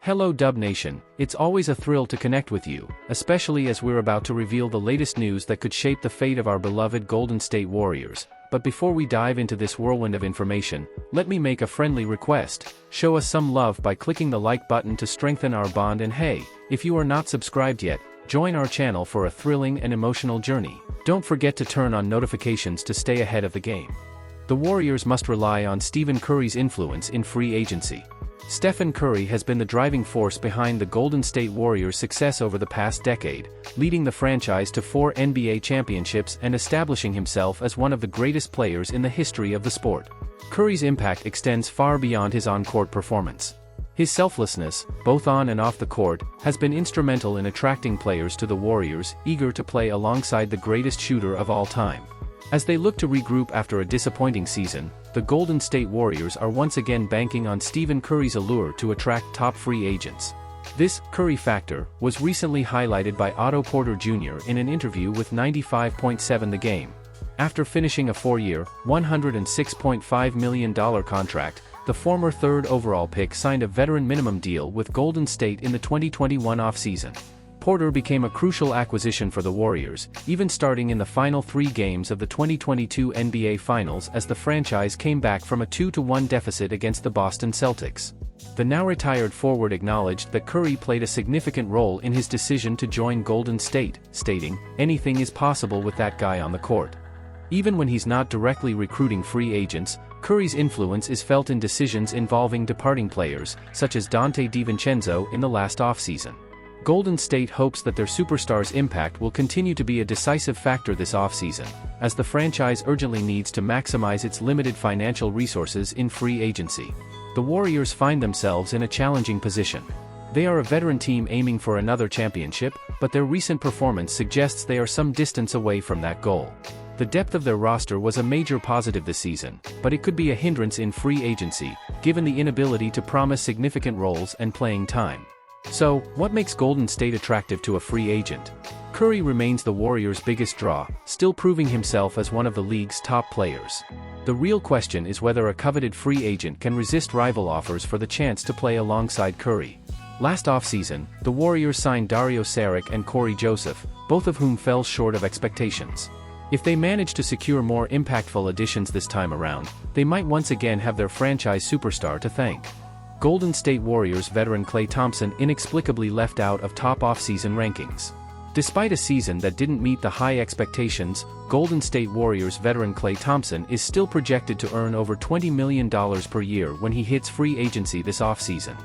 Hello Dub Nation, it's always a thrill to connect with you, especially as we're about to reveal the latest news that could shape the fate of our beloved Golden State Warriors. But before we dive into this whirlwind of information, let me make a friendly request. Show us some love by clicking the like button to strengthen our bond, and hey, if you are not subscribed yet, join our channel for a thrilling and emotional journey. Don't forget to turn on notifications to stay ahead of the game. The Warriors must rely on Stephen Curry's influence in free agency. Stephen Curry has been the driving force behind the Golden State Warriors' success over the past decade, leading the franchise to 4 NBA championships and establishing himself as one of the greatest players in the history of the sport. Curry's impact extends far beyond his on-court performance. His selflessness, both on and off the court, has been instrumental in attracting players to the Warriors, eager to play alongside the greatest shooter of all time. As they look to regroup after a disappointing season, the Golden State Warriors are once again banking on Stephen Curry's allure to attract top free agents. This Curry factor was recently highlighted by Otto Porter Jr. in an interview with 95.7 The Game. After finishing a 4-year, $106.5 million contract, the former third overall pick signed a veteran minimum deal with Golden State in the 2021 offseason. Porter became a crucial acquisition for the Warriors, even starting in the final 3 games of the 2022 NBA Finals as the franchise came back from a 2-1 deficit against the Boston Celtics. The now-retired forward acknowledged that Curry played a significant role in his decision to join Golden State, stating, "Anything is possible with that guy on the court." Even when he's not directly recruiting free agents, Curry's influence is felt in decisions involving departing players, such as Donte DiVincenzo in the last offseason. Golden State hopes that their superstar's impact will continue to be a decisive factor this offseason, as the franchise urgently needs to maximize its limited financial resources in free agency. The Warriors find themselves in a challenging position. They are a veteran team aiming for another championship, but their recent performance suggests they are some distance away from that goal. The depth of their roster was a major positive this season, but it could be a hindrance in free agency, given the inability to promise significant roles and playing time. So, what makes Golden State attractive to a free agent? Curry remains the Warriors' biggest draw, still proving himself as one of the league's top players. The real question is whether a coveted free agent can resist rival offers for the chance to play alongside Curry. Last offseason, the Warriors signed Dario Saric and Corey Joseph, both of whom fell short of expectations. If they manage to secure more impactful additions this time around, they might once again have their franchise superstar to thank. Golden State Warriors veteran Klay Thompson inexplicably left out of top offseason rankings. Despite a season that didn't meet the high expectations, Golden State Warriors veteran Klay Thompson is still projected to earn over $20 million per year when he hits free agency this offseason.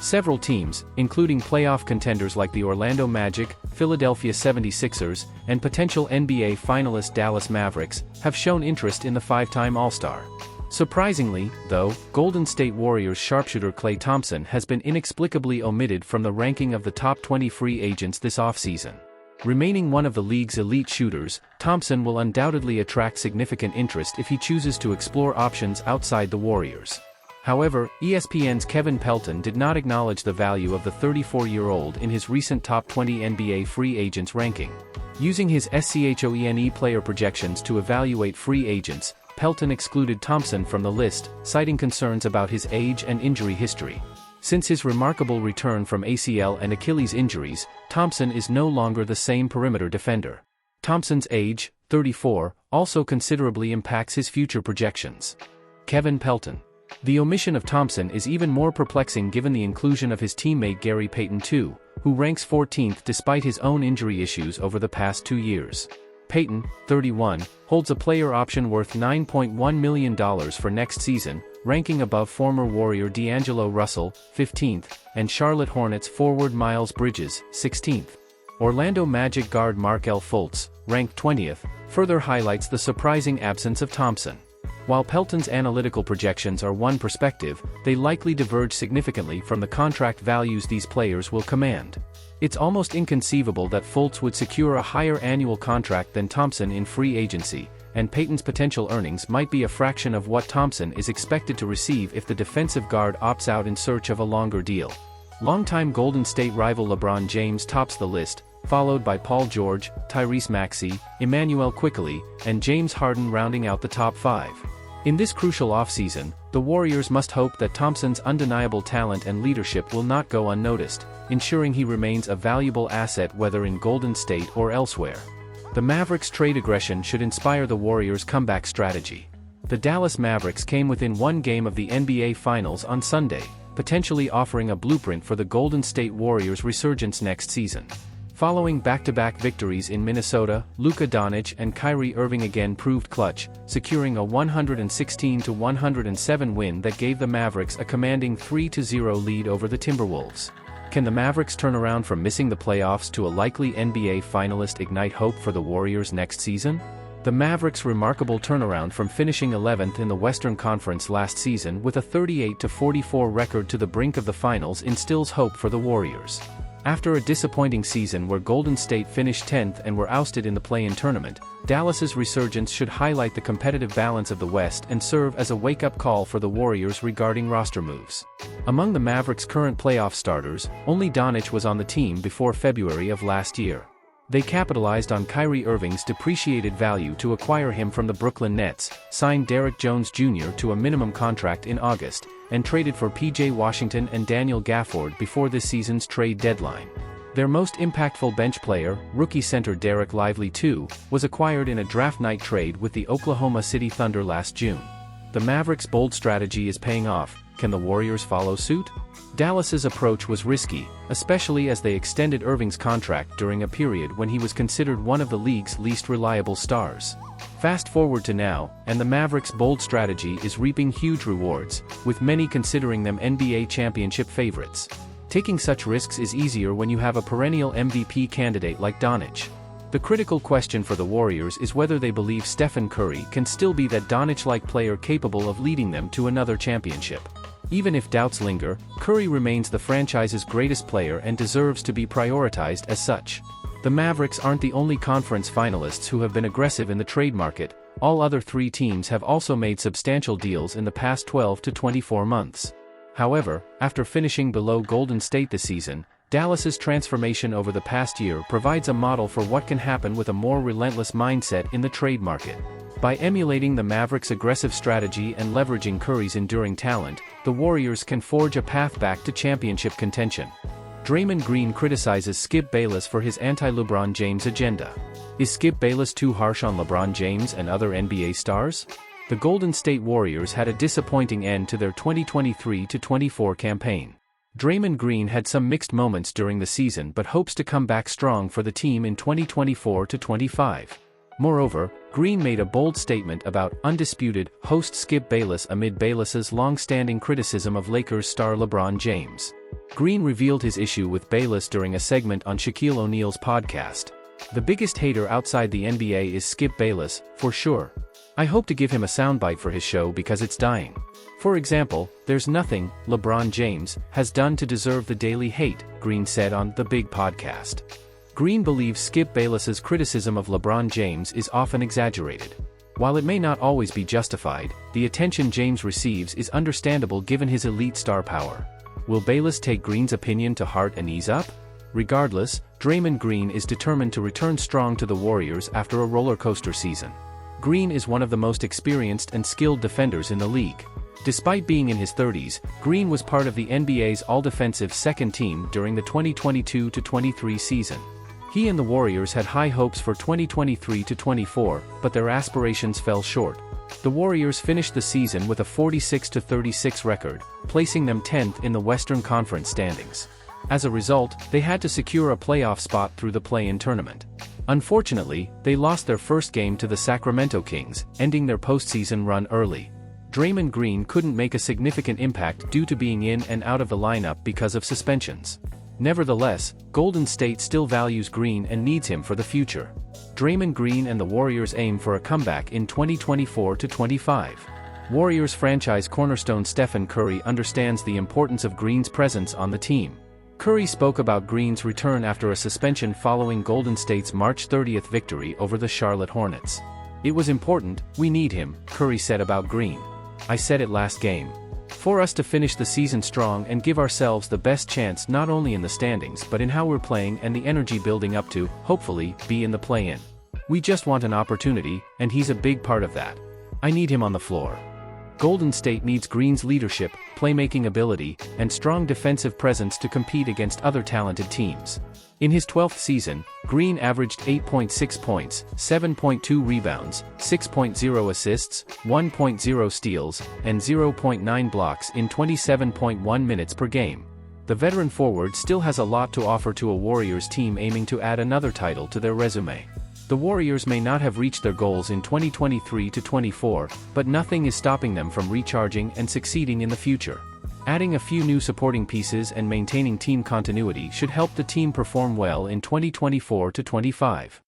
Several teams, including playoff contenders like the Orlando Magic, Philadelphia 76ers, and potential NBA finalist Dallas Mavericks, have shown interest in the 5-time All-Star. Surprisingly, though, Golden State Warriors sharpshooter Klay Thompson has been inexplicably omitted from the ranking of the top 20 free agents this offseason. Remaining one of the league's elite shooters, Thompson will undoubtedly attract significant interest if he chooses to explore options outside the Warriors. However, ESPN's Kevin Pelton did not acknowledge the value of the 34-year-old in his recent top 20 NBA free agents ranking. Using his SCHOENE player projections to evaluate free agents, Pelton excluded Thompson from the list, citing concerns about his age and injury history. Since his remarkable return from ACL and Achilles injuries, Thompson is no longer the same perimeter defender. Thompson's age, 34, also considerably impacts his future projections. Kevin Pelton. The omission of Thompson is even more perplexing given the inclusion of his teammate Gary Payton II, who ranks 14th despite his own injury issues over the past 2 years. Payton, 31, holds a player option worth $9.1 million for next season, ranking above former Warrior D'Angelo Russell, 15th, and Charlotte Hornets forward Miles Bridges, 16th. Orlando Magic guard Markelle Fultz, ranked 20th, further highlights the surprising absence of Thompson. While Pelton's analytical projections are one perspective, they likely diverge significantly from the contract values these players will command. It's almost inconceivable that Fultz would secure a higher annual contract than Thompson in free agency, and Payton's potential earnings might be a fraction of what Thompson is expected to receive if the defensive guard opts out in search of a longer deal. Longtime Golden State rival LeBron James tops the list, followed by Paul George, Tyrese Maxey, Emmanuel Quickley, and James Harden rounding out the top 5. In this crucial offseason, the Warriors must hope that Thompson's undeniable talent and leadership will not go unnoticed, ensuring he remains a valuable asset whether in Golden State or elsewhere. The Mavericks' trade aggression should inspire the Warriors' comeback strategy. The Dallas Mavericks came within one game of the NBA Finals on Sunday, potentially offering a blueprint for the Golden State Warriors' resurgence next season. Following back-to-back victories in Minnesota, Luka Doncic and Kyrie Irving again proved clutch, securing a 116-107 win that gave the Mavericks a commanding 3-0 lead over the Timberwolves. Can the Mavericks turn around from missing the playoffs to a likely NBA finalist ignite hope for the Warriors next season? The Mavericks' remarkable turnaround from finishing 11th in the Western Conference last season with a 38-44 record to the brink of the finals instills hope for the Warriors. After a disappointing season where Golden State finished 10th and were ousted in the play-in tournament, Dallas's resurgence should highlight the competitive balance of the West and serve as a wake-up call for the Warriors regarding roster moves. Among the Mavericks' current playoff starters, only Doncic was on the team before February of last year. They capitalized on Kyrie Irving's depreciated value to acquire him from the Brooklyn Nets, signed Derrick Jones Jr. to a minimum contract in August, and traded for P.J. Washington and Daniel Gafford before this season's trade deadline. Their most impactful bench player, rookie center Derek Lively II, was acquired in a draft night trade with the Oklahoma City Thunder last June. The Mavericks' bold strategy is paying off. Can the Warriors follow suit? Dallas's approach was risky, especially as they extended Irving's contract during a period when he was considered one of the league's least reliable stars. Fast forward to now, and the Mavericks' bold strategy is reaping huge rewards, with many considering them NBA championship favorites. Taking such risks is easier when you have a perennial MVP candidate like Doncic. The critical question for the Warriors is whether they believe Stephen Curry can still be that Doncic-like player capable of leading them to another championship. Even if doubts linger, Curry remains the franchise's greatest player and deserves to be prioritized as such. The Mavericks aren't the only conference finalists who have been aggressive in the trade market. All other three teams have also made substantial deals in the past 12 to 24 months. However, after finishing below Golden State this season, Dallas's transformation over the past year provides a model for what can happen with a more relentless mindset in the trade market. By emulating the Mavericks' aggressive strategy and leveraging Curry's enduring talent, the Warriors can forge a path back to championship contention. Draymond Green criticizes Skip Bayless for his anti-LeBron James agenda. Is Skip Bayless too harsh on LeBron James and other NBA stars? The Golden State Warriors had a disappointing end to their 2023-24 campaign. Draymond Green had some mixed moments during the season but hopes to come back strong for the team in 2024-25. Moreover, Green made a bold statement about undisputed host Skip Bayless amid Bayless's long-standing criticism of Lakers star LeBron James. Green revealed his issue with Bayless during a segment on Shaquille O'Neal's podcast. The biggest hater outside the NBA is Skip Bayless, for sure. I hope to give him a soundbite for his show because it's dying. For example, there's nothing LeBron James has done to deserve the daily hate, Green said on The Big Podcast. Green believes Skip Bayless's criticism of LeBron James is often exaggerated. While it may not always be justified, the attention James receives is understandable given his elite star power. Will Bayless take Green's opinion to heart and ease up? Regardless, Draymond Green is determined to return strong to the Warriors after a roller coaster season. Green is one of the most experienced and skilled defenders in the league. Despite being in his 30s, Green was part of the NBA's all-defensive second team during the 2022-23 season. He and the Warriors had high hopes for 2023-24, but their aspirations fell short. The Warriors finished the season with a 46-36 record, placing them 10th in the Western Conference standings. As a result, they had to secure a playoff spot through the play-in tournament. Unfortunately, they lost their first game to the Sacramento Kings, ending their postseason run early. Draymond Green couldn't make a significant impact due to being in and out of the lineup because of suspensions. Nevertheless, Golden State still values Green and needs him for the future. Draymond Green and the Warriors aim for a comeback in 2024-25. Warriors franchise cornerstone Stephen Curry understands the importance of Green's presence on the team. Curry spoke about Green's return after a suspension following Golden State's March 30th victory over the Charlotte Hornets. "It was important, we need him," Curry said about Green. "I said it last game. For us to finish the season strong and give ourselves the best chance not only in the standings but in how we're playing and the energy building up to, hopefully, be in the play-in. We just want an opportunity, and he's a big part of that. I need him on the floor." Golden State needs Green's leadership, playmaking ability, and strong defensive presence to compete against other talented teams. In his 12th season, Green averaged 8.6 points, 7.2 rebounds, 6.0 assists, 1.0 steals, and 0.9 blocks in 27.1 minutes per game. The veteran forward still has a lot to offer to a Warriors team aiming to add another title to their resume. The Warriors may not have reached their goals in 2023-24, but nothing is stopping them from recharging and succeeding in the future. Adding a few new supporting pieces and maintaining team continuity should help the team perform well in 2024-25.